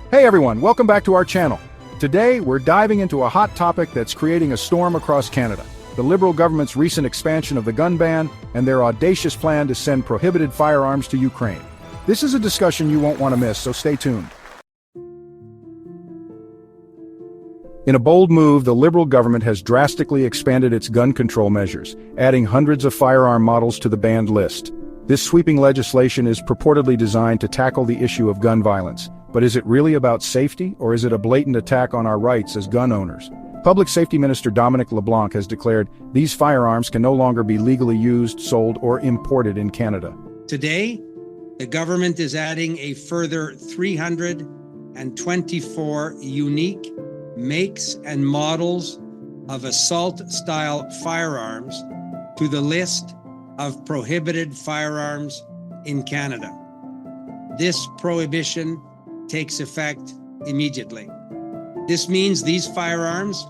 Hey everyone, welcome back to our channel. Today, we're diving into a hot topic that's creating a storm across Canada: the Liberal government's recent expansion of the gun ban and their audacious plan to send prohibited firearms to Ukraine. This is a discussion you won't want to miss, so stay tuned. In a bold move, the Liberal government has drastically expanded its gun control measures, adding hundreds of firearm models to the banned list. This sweeping legislation is purportedly designed to tackle the issue of gun violence. But is it really about safety, or is it a blatant attack on our rights as gun owners? Public Safety Minister Dominic LeBlanc has declared these firearms can no longer be legally used, sold, or imported in Canada. Today, the government is adding a further 324 unique makes and models of assault-style firearms to the list of prohibited firearms in Canada. This prohibition takes effect immediately. This means these firearms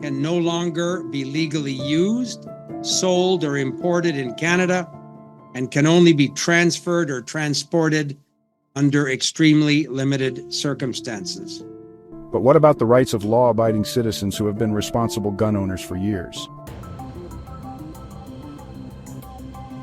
can no longer be legally used, sold, or imported in Canada, and can only be transferred or transported under extremely limited circumstances. But what about the rights of law-abiding citizens who have been responsible gun owners for years?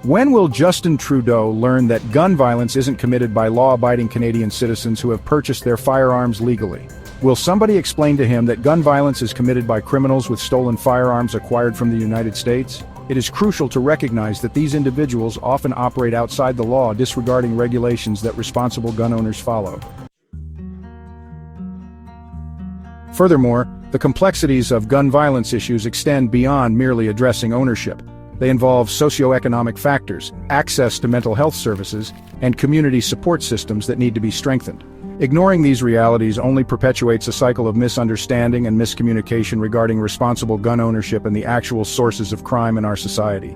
When will Justin Trudeau learn that gun violence isn't committed by law-abiding Canadian citizens who have purchased their firearms legally? Will somebody explain to him that gun violence is committed by criminals with stolen firearms acquired from the United States? It is crucial to recognize that these individuals often operate outside the law, disregarding regulations that responsible gun owners follow. Furthermore, the complexities of gun violence issues extend beyond merely addressing ownership. They involve socioeconomic factors, access to mental health services, and community support systems that need to be strengthened. Ignoring these realities only perpetuates a cycle of misunderstanding and miscommunication regarding responsible gun ownership and the actual sources of crime in our society.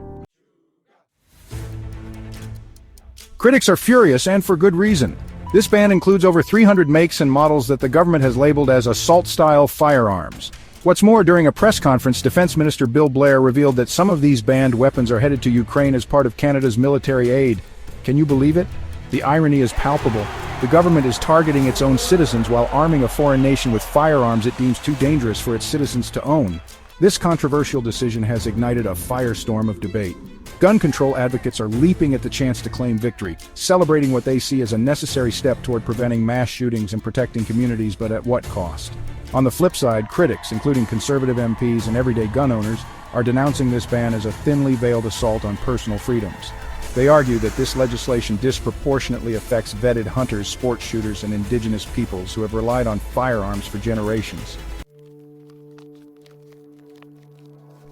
Critics are furious, and for good reason. This ban includes over 300 makes and models that the government has labeled as assault-style firearms. What's more, during a press conference, Defense Minister Bill Blair revealed that some of these banned weapons are headed to Ukraine as part of Canada's military aid. Can you believe it? The irony is palpable. The government is targeting its own citizens while arming a foreign nation with firearms it deems too dangerous for its citizens to own. This controversial decision has ignited a firestorm of debate. Gun control advocates are leaping at the chance to claim victory, celebrating what they see as a necessary step toward preventing mass shootings and protecting communities, but at what cost? On the flip side, critics, including conservative MPs and everyday gun owners, are denouncing this ban as a thinly veiled assault on personal freedoms. They argue that this legislation disproportionately affects vetted hunters, sport shooters, and indigenous peoples who have relied on firearms for generations.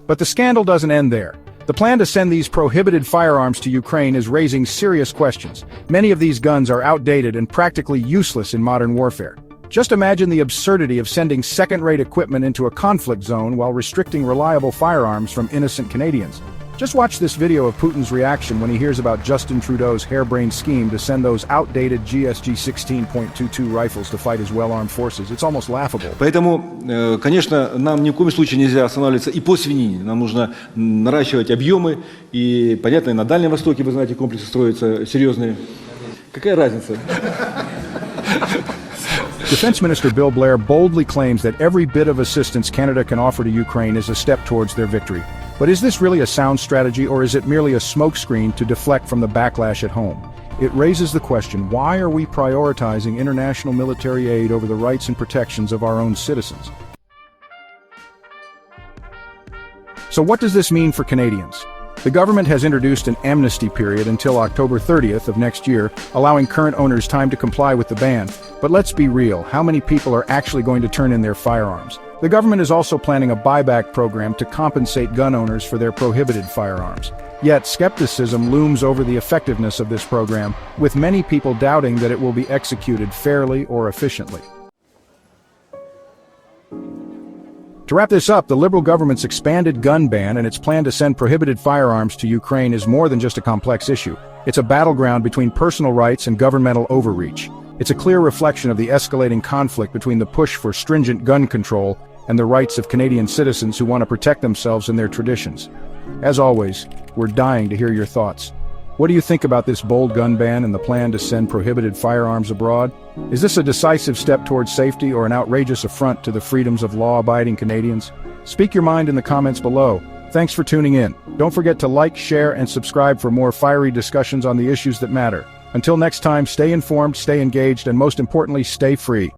But the scandal doesn't end there. The plan to send these prohibited firearms to Ukraine is raising serious questions. Many of these guns are outdated and practically useless in modern warfare. Just imagine the absurdity of sending second-rate equipment into a conflict zone while restricting reliable firearms from innocent Canadians. Just watch this video of Putin's reaction when he hears about Justin Trudeau's harebrained scheme to send those outdated GSG 16.22 rifles to fight his well-armed forces. It's almost laughable. Поэтому, конечно, нам ни в коем случае нельзя останавливаться и по свинине. Нам нужно наращивать объемы. И, понятно, и на Дальнем Востоке, вы знаете, комплексы строятся серьезные. Какая разница? Defense Minister Bill Blair boldly claims that every bit of assistance Canada can offer to Ukraine is a step towards their victory. But is this really a sound strategy, or is it merely a smokescreen to deflect from the backlash at home? It raises the question, why are we prioritizing international military aid over the rights and protections of our own citizens? So what does this mean for Canadians? The government has introduced an amnesty period until October 30th of next year, allowing current owners time to comply with the ban. But let's be real, how many people are actually going to turn in their firearms? The government is also planning a buyback program to compensate gun owners for their prohibited firearms. Yet, skepticism looms over the effectiveness of this program, with many people doubting that it will be executed fairly or efficiently. To wrap this up, the Liberal government's expanded gun ban and its plan to send prohibited firearms to Ukraine is more than just a complex issue. It's a battleground between personal rights and governmental overreach. It's a clear reflection of the escalating conflict between the push for stringent gun control and the rights of Canadian citizens who want to protect themselves and their traditions. As always, we're dying to hear your thoughts. What do you think about this bold gun ban and the plan to send prohibited firearms abroad? Is this a decisive step towards safety or an outrageous affront to the freedoms of law-abiding Canadians? Speak your mind in the comments below. Thanks for tuning in. Don't forget to like, share, and subscribe for more fiery discussions on the issues that matter. Until next time, stay informed, stay engaged, and most importantly, stay free.